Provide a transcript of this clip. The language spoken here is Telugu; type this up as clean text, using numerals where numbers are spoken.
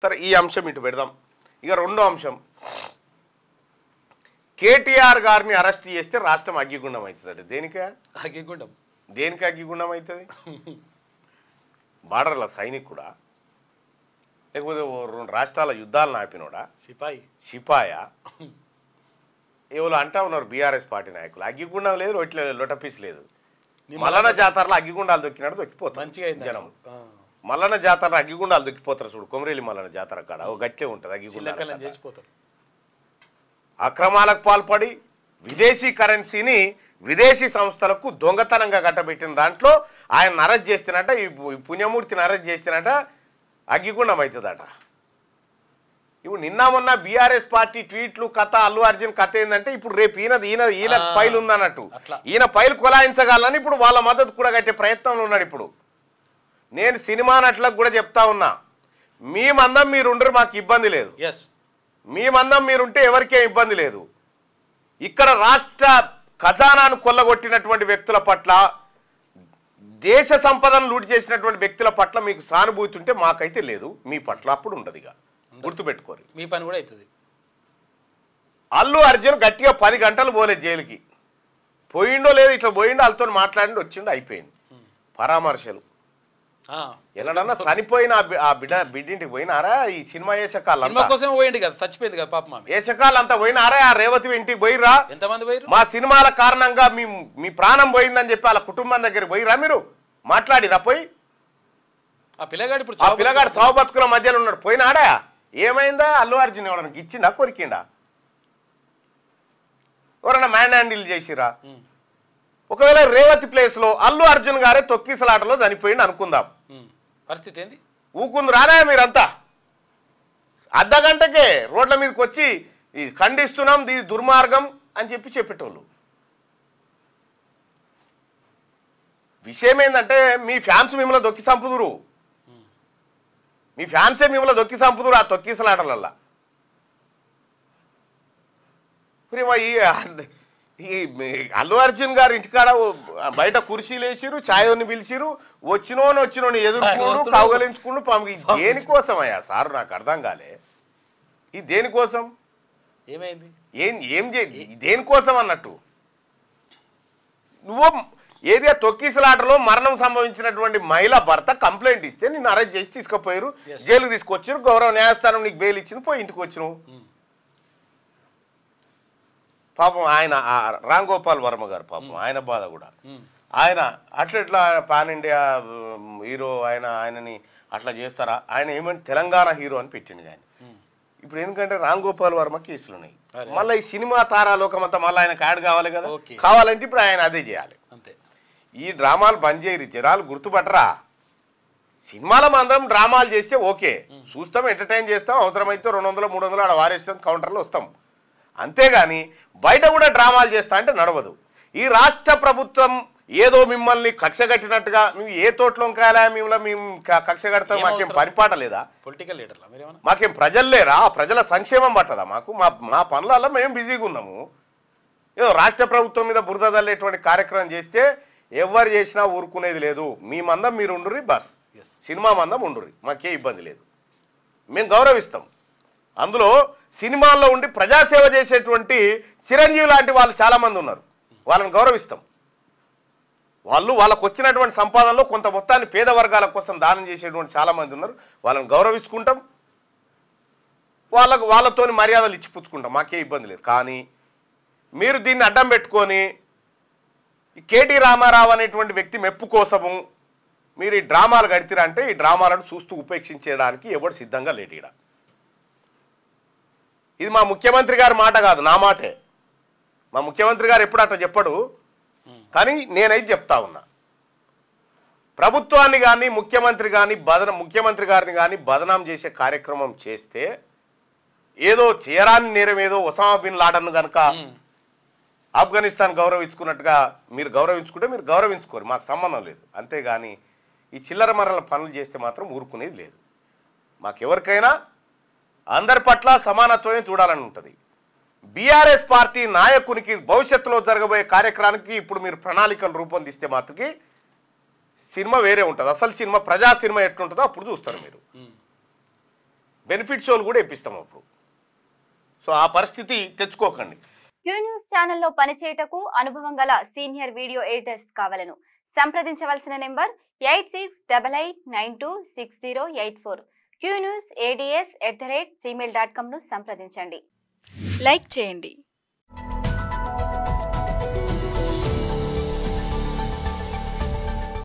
సరే ఈ అంశం ఇటు పెడదాం. ఇక రెండో అంశం, కేటీఆర్ గారిని అరెస్ట్ చేస్తే రాష్ట్రం అగ్గిగుండం అవుతుంది. దేనికి అగ్గిగుండం అవుతుంది? బార్డర్ల సైనికుడా, లేకపోతే రెండు రాష్ట్రాల యుద్ధాలను ఆపినోడా, సిపాయా? ఎవరు అంటా ఉన్నారు బీఆర్ఎస్ పార్టీ నాయకులు. అగ్గిగుండం లేదు, లొటపీస్ లేదు. మల్లన్న జాతరలో అగ్గిగుండాలు దొక్కినాడు దొక్కిపోతారు జనం. మల్లన్న జాతర అగ్గిగుండాలు దొక్కిపోతారు చూడు, కొమరేలి మల్లన్న జాతర కాడ ఓ గట్లే ఉంటుంది అగ్గిగుండాలు. అక్రమాలకు పాల్పడి విదేశీ కరెన్సీని విదేశీ సంస్థలకు దొంగతనంగా కట్టబెట్టిన దాంట్లో ఆయన అరెస్ట్ చేస్తున్నట, ఈ పుణ్యమూర్తిని అరెస్ట్ చేస్తున్నట, అగ్గిగుండం అవుతుందట. ఇప్పుడు నిన్న మొన్న బీఆర్ఎస్ పార్టీ ట్వీట్లు కథ, అల్లు అర్జున్ కథ ఏంటంటే ఇప్పుడు రేపు ఈయన ఫైల్ ఉందన్నట్టు, ఈయన ఫైల్ కొలాయించగలని ఇప్పుడు వాళ్ళ మద్దతు కూడా కట్టే ప్రయత్నంలో ఉన్నాడు. ఇప్పుడు నేను సినిమా నటులకు కూడా చెప్తా ఉన్నా, మీ మందం మీరుండరు, మాకు ఇబ్బంది లేదు. మీ మందం మీరుంటే ఎవరికేం ఇబ్బంది లేదు. ఇక్కడ రాష్ట్ర ఖజానాను కొల్లగొట్టినటువంటి వ్యక్తుల పట్ల, దేశ సంపదను లూట్ చేసినటువంటి వ్యక్తుల పట్ల మీకు సానుభూతి ఉంటే మాకైతే లేదు, మీ పట్ల అప్పుడు ఉండదు. ఇక గుర్తుపెట్టుకోరు, మీ పని కూడా అవుతుంది. అల్లు అర్జున్ గట్టిగా 10 గంటలు పోలేదు జైలుకి. పోయిండో లేదు, ఇట్లా పోయిండో వాళ్ళతో మాట్లాడిండో వచ్చిండో అయిపోయింది. పరామర్శలు ఎన్నడన్నా చనిపోయిన ఆ బిడ్డింటికి పోయినారా? ఈ సినిమా వేసకాలంతా చచ్చిపోయింది కదా పాప, వేసకాలంతా పోయినారా? ఆ రేవతి ఇంటికి పోయిరా? ఎంతమంది పోయిరు? మా సినిమాల కారణంగా మీ ప్రాణం పోయిందని చెప్పి వాళ్ళ కుటుంబం దగ్గరికి పోయిరా? మీరు మాట్లాడిరా? పోయి ఆ పిల్లగాడు సావు బతుకుల మధ్యలో ఉన్నాడు, పోయినాడా? ఏమైందా? అల్లు అర్జున్ ఎవడన్నా ఇచ్చిండా, కొరికిండా? ఎవరన్నా మ్యాన్ హ్యాండిల్ చేసిరా? ఒకవేళ రేవతి ప్లేస్ లో అల్లు అర్జున్ గారే తొక్కిసలాటలో చనిపోయింది అనుకుందాం, పరిస్థితి ఏంది? ఊకుంది రానా? మీరంతా అర్ధగంటకే రోడ్ల మీదకి వచ్చి ఖండిస్తున్నాం ఇది దుర్మార్గం అని చెప్పేటోళ్ళు. విషయం ఏంటంటే మీ ఫ్యాన్స్ మిమ్మల్ని దొక్కి సంపుదురు, మీ ఫ్యాన్సే మిమ్మల్ని దొక్కి సంపుదురు ఆ తొక్కిసలాటలల్లా. ఈ అల్లు అర్జున్ గారు ఇంటికాడ బయట కుర్చీలు వేసిరు, ఛాయోని పిలిచిరు, వచ్చినోని ఎదుర్కొండు, కౌగలించుకుండు, పంపి. దేనికోసమయ్యా సార్? నాకు అర్థం కాలే. ఇది దేనికోసం? ఏమైంది? ఏం దేనికోసం అన్నట్టు? నువ్వు ఏది తొక్కిసలాటలో మరణం సంభవించినటువంటి మహిళా భర్త కంప్లైంట్ ఇస్తే నిన్ను అరెస్ట్ చేసి తీసుకుపోయారు, జైలుకు తీసుకొచ్చారు, గౌరవ న్యాయస్థానం నీకు బెయిల్ ఇచ్చింది, పోయి ఇంటికి వచ్చినావు. పాపం ఆయన రామ్ గోపాల్ వర్మ గారు పాపం ఆయన బాధ కూడా, ఆయన అట్లా పాన్ ఇండియా హీరో, ఆయనని అట్లా చేస్తారా? ఆయన ఏమంటే తెలంగాణ హీరో అని పెట్టిండు ఆయన. ఇప్పుడు ఎందుకంటే రామ్ గోపాల్ వర్మ కేసులు ఉన్నాయి, మళ్ళీ ఈ సినిమా తారాలోకం అంతా మళ్ళీ ఆయనకు యాడ్ కావాలి కదా, కావాలంటే ఇప్పుడు ఆయన అదే చేయాలి. ఈ డ్రామాలు బంద్ చేయరు, జనాలు గుర్తుపట్టరా? సినిమాల అందరం డ్రామాలు చేస్తే ఓకే, చూస్తాం, ఎంటర్టైన్ చేస్తాం, అవసరమైతే 200 300 ఆడ వారేస్తాం, కౌంటర్లో వస్తాం. అంతేగాని బయట కూడా డ్రామాలు చేస్తా అంటే నడవదు. ఈ రాష్ట్ర ప్రభుత్వం ఏదో మిమ్మల్ని కక్ష కట్టినట్టుగా, మేము ఏ తోటలో కాయలా మిమ్మల్ని మేము కక్ష కడతాం, మాకేం పరిపాట లేదా? పొలిటికల్ లీడర్లా మాకేం ప్రజలు లేరా? ప్రజల సంక్షేమం పట్టదా మాకు? మా పనులలో మేము బిజీగా ఉన్నాము. ఏదో రాష్ట్ర ప్రభుత్వం మీద బురద తల్లేటువంటి కార్యక్రమం చేస్తే ఎవరు చేసినా ఊరుకునేది లేదు. మీ మందం మీరు ఉండుర్రి, బస్ సినిమా మందం ఉండుర్రి, మాకే ఇబ్బంది లేదు, మేము గౌరవిస్తాం. అందులో సినిమాల్లో ఉండి ప్రజాసేవ చేసేటువంటి చిరంజీవి లాంటి వాళ్ళు చాలామంది ఉన్నారు, వాళ్ళని గౌరవిస్తాం. వాళ్ళకు వచ్చినటువంటి సంపాదనలో కొంత మొత్తాన్ని పేద వర్గాల కోసం దానం చేసేటువంటి చాలామంది ఉన్నారు, వాళ్ళని గౌరవించుకుంటాం, వాళ్ళతోని మర్యాదలు ఇచ్చిపుచ్చుకుంటాం, మాకే ఇబ్బంది లేదు. కానీ మీరు దీన్ని అడ్డం పెట్టుకొని కేటీ రామారావు అనేటువంటి వ్యక్తి మెప్పు కోసము మీరు ఈ డ్రామాలు కడితేరంటే ఈ డ్రామాలను చూస్తూ ఉపేక్షించడానికి ఎవరు సిద్ధంగా లేడు. ఇది మా ముఖ్యమంత్రి గారి మాట కాదు, నా మాటే. మా ముఖ్యమంత్రి గారు ఎప్పుడు అట్లా చెప్పడు, కానీ నేనైతే చెప్తా ఉన్నా. ప్రభుత్వాన్ని కానీ ముఖ్యమంత్రి గారిని కానీ బదనాం చేసే కార్యక్రమం చేస్తే, ఏదో చేయరాని నేరం, ఏదో ఒసామా బిన్ లాడన్ కనుక ఆఫ్ఘనిస్తాన్ గౌరవించుకున్నట్టుగా మీరు గౌరవించుకుంటే మీరు గౌరవించుకోరు, మాకు సంబంధం లేదు. అంతేగాని ఈ చిల్లర మర్రల పనులు చేస్తే మాత్రం ఊరుకునేది లేదు. మాకెవరికైనా అందరి పట్ల సమానత్వమే చూడాలని ఉంటుంది. బీఆర్ఎస్ పార్టీ నాయకునికి భవిష్యత్తులో జరగబోయే కార్యక్రమానికి ఇప్పుడు మీరు ప్రణాళికలు రూపొందిస్తే మాత్రకి సినిమా వేరే ఉంటుంది. అసలు సినిమా ప్రజా సినిమా ఎట్లుంటుందో అప్పుడు చూస్తారు మీరు. బెనిఫిట్ షోలు కూడా ఇప్పిస్తాం అప్పుడు. సో ఆ పరిస్థితి తెచ్చుకోకండి. క్యూ న్యూస్ ఛానల్లో పనిచేయటకు అనుభవం గల సీనియర్ వీడియో ఎడిటర్స్ కావాలను సంప్రదించవలసిన నెంబర్ 8688926084. qnewsads@gmail.com ను సంప్రదించండి. లైక్ చేయండి.